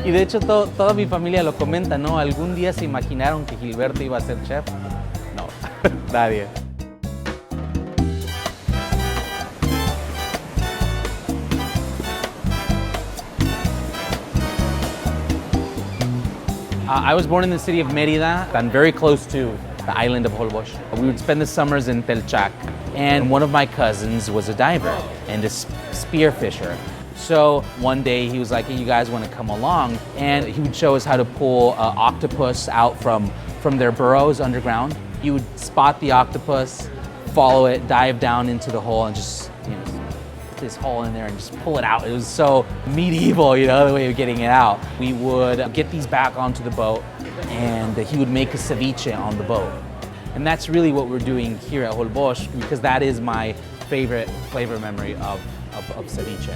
Y de hecho toda mi familia lo comenta, ¿no? ¿Algún día se imaginaron que Gilberto iba a ser chef? No, nadie. I was born in the city of Mérida. I'm very close to the island of Holbox. We would spend the summers in Telchac, and one of my cousins was a diver and a spearfisher. So one day he was like, hey, you guys want to come along? And he would show us how to pull octopus out from their burrows underground. You would spot the octopus, follow it, dive down into the hole, and just, put this hole in there and just pull it out. It was so medieval, the way of getting it out. We would get these back onto the boat, and he would make a ceviche on the boat. And that's really what we're doing here at Holbox, because that is my favorite flavor memory of ceviche.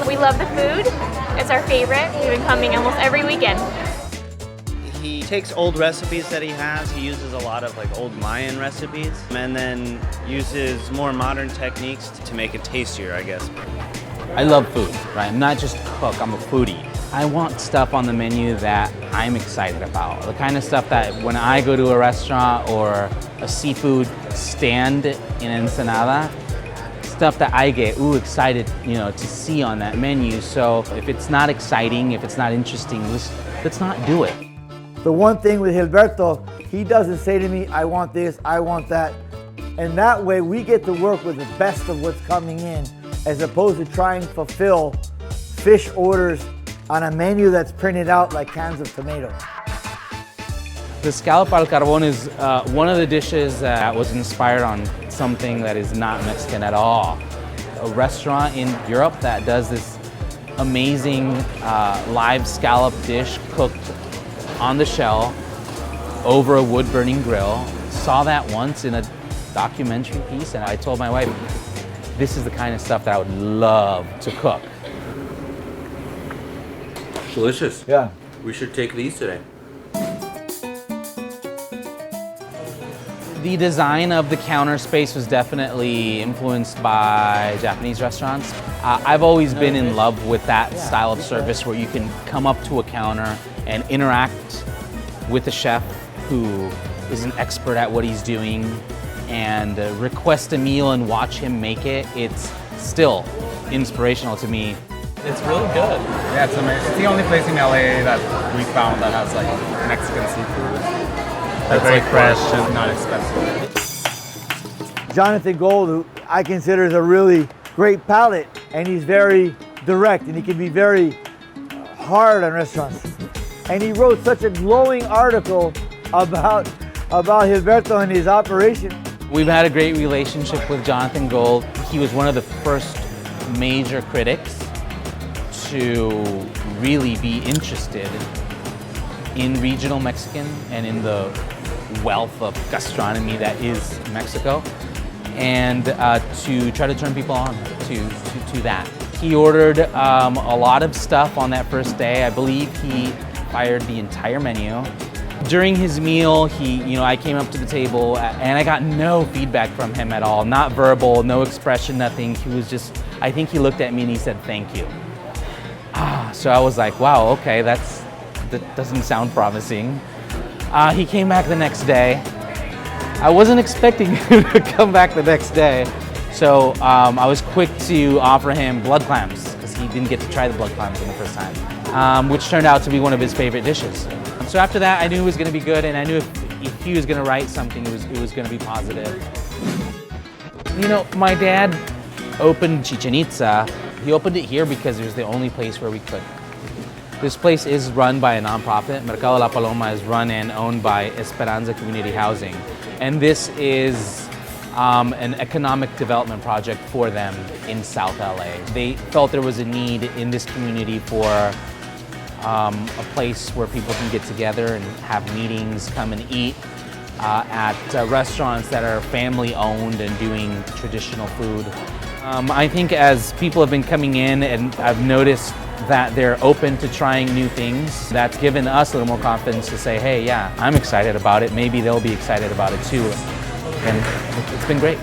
We love the food. It's our favorite. We've been coming almost every weekend. He takes old recipes that he has. He uses a lot of old Mayan recipes and then uses more modern techniques to make it tastier, I guess. I love food, right? I'm not just a cook, I'm a foodie. I want stuff on the menu that I'm excited about. The kind of stuff that when I go to a restaurant or a seafood stand in Ensenada, stuff that I get excited, to see on that menu. So if it's not exciting, if it's not interesting, let's not do it. The one thing with Gilberto, he doesn't say to me, I want this, I want that. And that way we get to work with the best of what's coming in, as opposed to trying to fulfill fish orders on a menu that's printed out like cans of tomatoes. The scallop al carbon is one of the dishes that was inspired on something that is not Mexican at all. A restaurant in Europe that does this amazing live scallop dish cooked on the shell over a wood-burning grill. Saw that once in a documentary piece, and I told my wife, this is the kind of stuff that I would love to cook. Delicious. Yeah. We should take these today. The design of the counter space was definitely influenced by Japanese restaurants. I've always been in love with that style of service where you can come up to a counter and interact with a chef who is an expert at what he's doing and request a meal and watch him make it. It's still inspirational to me. It's really good. Yeah, it's amazing. It's the only place in LA that we found that has Mexican seafood. That's very fresh and not expensive. Jonathan Gold, who I consider is a really great palate, and he's very direct, and he can be very hard on restaurants. And he wrote such a glowing article about Gilberto and his operation. We've had a great relationship with Jonathan Gold. He was one of the first major critics to really be interested in regional Mexican and in the wealth of gastronomy that is Mexico, and to try to turn people on to that. He ordered a lot of stuff on that first day. I believe he fired the entire menu. During his meal, I came up to the table and I got no feedback from him at all, not verbal, no expression, nothing. He was just, I think he looked at me and he said, thank you. So I was like, wow, okay, that doesn't sound promising. He came back the next day. I wasn't expecting him to come back the next day. So I was quick to offer him blood clams, because he didn't get to try the blood clams in the first time, which turned out to be one of his favorite dishes. So after that, I knew it was gonna be good, and I knew if he was gonna write something, it was gonna be positive. My dad opened Chichen Itza. He opened it here because it was the only place where we could. This place is run by a nonprofit. Mercado La Paloma is run and owned by Esperanza Community Housing. And this is an economic development project for them in South LA. They felt there was a need in this community for a place where people can get together and have meetings, come and eat at restaurants that are family owned and doing traditional food. I think as people have been coming in, and I've noticed that they're open to trying new things, that's given us a little more confidence to say, hey, yeah, I'm excited about it. Maybe they'll be excited about it too. And it's been great.